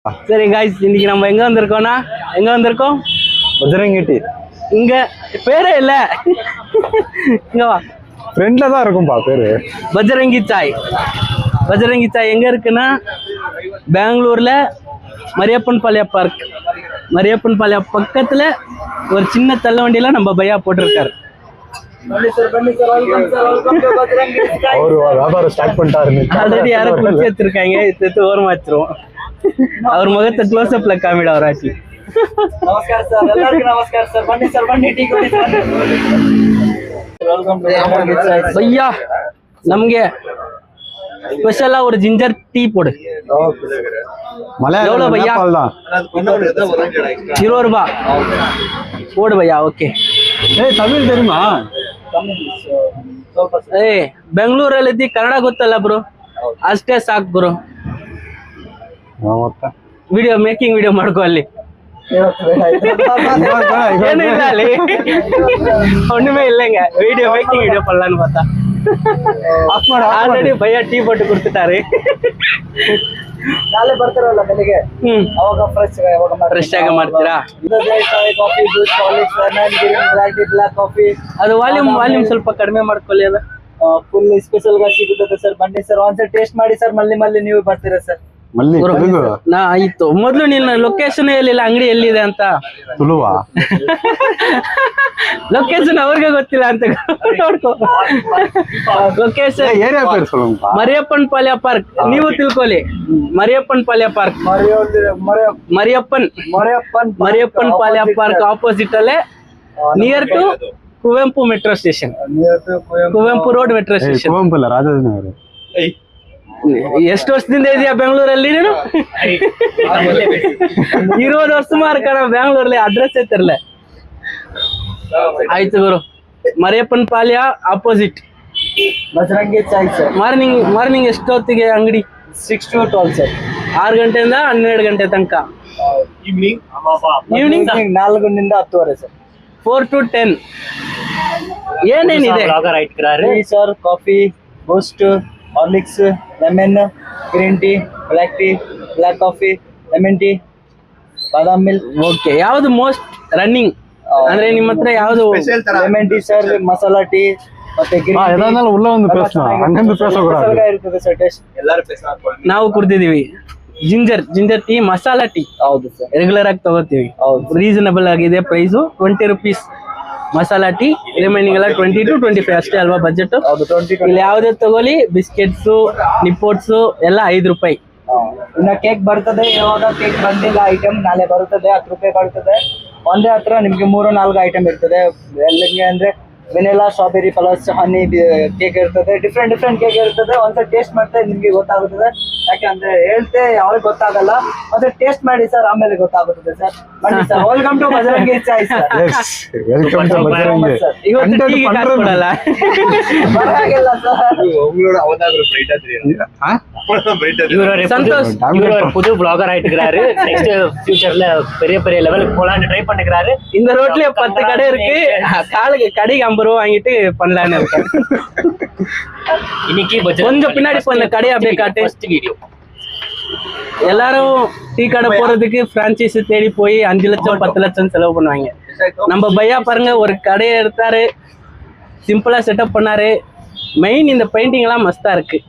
சரி காய்ஸ், இன்னைக்கு நம்ம எங்க வந்திருக்கோம் பஜரங்கி டீ. இங்க பேரே இல்ல, இங்க வா. ஃப்ரெண்ட்ல தான் இருக்கும்பா பேரு. பஜரங்கி சாய் எங்க இருக்குன்னா பெங்களூர்ல மரியப்பன் பாளையம் பக்கத்துல ஒரு சின்ன தள்ளுவண்டியில நம்ம பையா போட்டிருக்காரு. அவரு வியாபாரம் ஸ்டார்ட் பண்ணிட்டாரு. ஆல்ரெடி யாரும் குடிச்சு வச்சிருக்காங்க, எடுத்து ஓரமா வச்சிருவோம். அவர் முகத்தை க்ளோஸ் அப்ல காமிட அவராச்சு. ನಮಸ್ಕಾರ ಸರ್, ಎಲ್ಲರಿಗೂ ನಮಸ್ಕಾರ ಸರ್. ಬನ್ನಿ ಸರ್, ಬನ್ನಿ ಟೀ ಕುಡಿ ಸರ್. பையா ನಮ್ಗೆ ಸ್ಪೆಷಲ್ ஒரு ஜிஞ்சர் டீ போடு. எவ்வளவு பையா? 20 ரூபாய் போடு பையா. ஓகே. ஏய், தமிழ் தெரியுமா? ಏ ಬೆಂಗಳೂರಲ್ಲಿ ಕನ್ನಡ ಗೊತ್ತಲ್ಲ ಬ್ರೋ, ಅಷ್ಟೇ ಸಾಕು ಬ್ರೋ. ವಿಡಿಯೋ ಮೇಕಿಂಗ್ ವಿಡಿಯೋ ಮಾಡ್ಕೊ ಅಲ್ಲಿ. ಏನು ಇಲ್ಲ ಅಲ್ಲಿ, ஒண்ணுமே இல்லைங்க. வீடியோ மேக்கிங் வீடியோ பண்ணலான்னு பார்த்தா ಆಲ್ರೆಡಿ ಭಯ್ಯ ಟೀ போட்டு கொடுத்துட்டாரு. ನಾಳೆ ಬರ್ತಾರಲ್ಲ ಬೆಳಿಗ್ಗೆ, ಅವಾಗ ಫ್ರೆಶ್ ಆಗಿ ಮಾಡ್ತೀರಾ? Coffee, juice, Horlicks, lemon, green, black tea, black coffee. ಅದು ವಾಲ್ಯೂಮ್ ಸ್ವಲ್ಪ ಕಡಿಮೆ ಮಾಡ್ಕೊಳ್ಳಿ. ಅದು ಫುಲ್ ಸ್ಪೆಷಲ್ గా ಸಿಗುತ್ತದೆ ಸರ್. ಬನ್ನಿ ಸರ್, ಒಂದ್ಸರಿ ಟೇಸ್ಟ್ ಮಾಡಿ ಸರ್. ಮಲ್ಲಿ ನೀವು ಬರ್ತೀರಾ ಸರ್? ನಾ ಆಯ್ತು. ಮೊದ್ಲು ನಿನ್ನ ಲೊಕೇಶನ್ ಹೇಳಿಲ್ಲ, ಅಂಗಡಿ ಎಲ್ಲಿದೆ ಅಂತ. ತುಳುವಾ? ಲೊಕೇಶನ್ ಅವ್ರಿಗೆ ಗೊತ್ತಿಲ್ಲ ಅಂತ ನೋಡ್ಕೋ. Location Mariyappan Palya park. ನೀವು ತಿಳ್ಕೊಳ್ಳಿ, Mariyappan Palya park, Mariyappan Palya park opposite ಅಲ್ಲೇ, near to Kuvempu metro station. Kuvempu road metro station. Kuvempu ಅಲ್ಲ, ರಾಜಾಜಿನಗರ. ಎಷ್ಟು ವರ್ಷದಿಂದ ಇದೆಯಾ ಬೆಂಗಳೂರಲ್ಲಿ ನೀನು? 20 ವರ್ಷ ಮಾರ್ಕಣ ಬೆಂಗಳೂರಲ್ಲಿ. ಅಡ್ರೆಸ್ ಐತಿರ್ಲ. ಆಯ್ತು ಗುರು. ಮರಿಯಪ್ಪನ್ ಪಾಳ್ಯ opposite Bajrangi Chai sir. Morning ಎಷ್ಟೊತ್ತಿಗೆ ಅಂಗಡಿ? 6 to 12 ಸರ್. 6 ಗಂಟೆಯಿಂದ 12 ಗಂಟೆ ತನಕ. ಈವ್ನಿಂಗ್ 4 ನಿಂದ 10 ಸರ್. 4 to 10. ಏನೇನಿದೆ ಸರ್? Coffee, Boost, Horlicks, lemon, green tea, black tea, black coffee, lemon tea, badam milk. Okay. ಯಾವ್ದು ಮೋಸ್ಟ್ ರನ್ನಿಂಗ್ ಅಂದ್ರೆ ನಿಮ್ಮ ಹತ್ರ? ಯಾವ್ದು? Lemon tea sir, masala tea, ಮತ್ತೆ ಇರ್ತದೆ ಸರ್. ಟೇಸ್ಟ್ ನಾವು ಕುಡ್ದಿದೀವಿ. Ginger tea, masala tea. ಹೌದು ಸರ್, ರೆಗ್ಯುಲರ್ ಆಗಿ ತಗೋತೀವಿ. ರೀಸನಬಲ್ ಆಗಿದೆ price. 20 rupees masala tea. Remaining ಎಲ್ಲ 20 to 25 ಅಷ್ಟೇ ಅಲ್ವಾ ಬಜೆಟ್? ಇಲ್ಲಿ ಯಾವ್ದೇ ತಗೊಳ್ಳಿ, ಬಿಸ್ಕೆಟ್ಸು, ನಿಪ್ಪೋಟ್ಸು ಎಲ್ಲ 5 ರೂಪಾಯಿ. ಇನ್ನ ಕೇಕ್ ಬರ್ತದೆ. ಯಾವಾಗ ಕೇಕ್ ಬಂದಿಲ್ಲ ಐಟಮ್, ನಾಳೆ ಬರುತ್ತದೆ. 10 ರೂಪಾಯಿ ಬರ್ತದೆ. ಒಂದೇ ಹತ್ರ ನಿಮ್ಗೆ 3-4 ಐಟಮ್ ಇರ್ತದೆ. ಎಲ್ಲಿಗೆ ಅಂದ್ರೆ vanilla, strawberry, plus honey cake ಇರ್ತದೆ. ಡಿಫ್ರೆಂಟ್ ಕೇಕ್ ಇರ್ತದೆ. ಒಂದ್ಸಲ ಟೇಸ್ಟ್ ಮಾಡ್ತಾ ನಿಮ್ಗೆ ಗೊತ್ತಾಗುತ್ತದೆ. ಯಾಕಂದ್ರೆ ಹೇಳ್ತೆ ಅವ್ರಿಗೆ ಗೊತ್ತಾಗಲ್ಲ. ಒಂದ್ಸಲ ಟೇಸ್ಟ್ ಮಾಡಿ ಸರ್, ಆಮೇಲೆ ಗೊತ್ತಾಗುತ್ತದೆ ಸರ್. ಬನ್ನಿ sir. Welcome to Bajarangi Chai sir. ಇವತ್ತು ಟೀಗೆ ಕಾಸು ಕೊಡಲ್ಲ. ಪರವಾಗಿಲ್ಲ ಸರ್. சந்தோஷ் புது பிளாகர் ஆயிட்டுக்கிறாரு. நெக்ஸ்ட் ஃபியூச்சர்ல பெரிய லெவல் போலான்னு ட்ரை பண்ணிக்கிறாரு. இந்த ரோட்லயே 10 கடை இருக்கு. கடைக்கு 50 ரூபா வாங்கிட்டு பண்ணலான்னு இருக்கேன். இன்னைக்கு கொஞ்சம் பின்னாடி போன கடையை அப்படியே காட்டு. வீடியோ எல்லாரும் டீ கடை போறதுக்கு பிரான்சைஸ் தேடி போய் 5 லட்சம் 10 லட்சம் செலவு பண்ணுவாங்க. நம்ம பையா பாருங்க, ஒரு கடையை எடுத்தாரு, சிம்பிளா செட்டப் பண்ணாரு. மெயின் இந்த பெயிண்டிங் எல்லாம் மஸ்தா இருக்கு.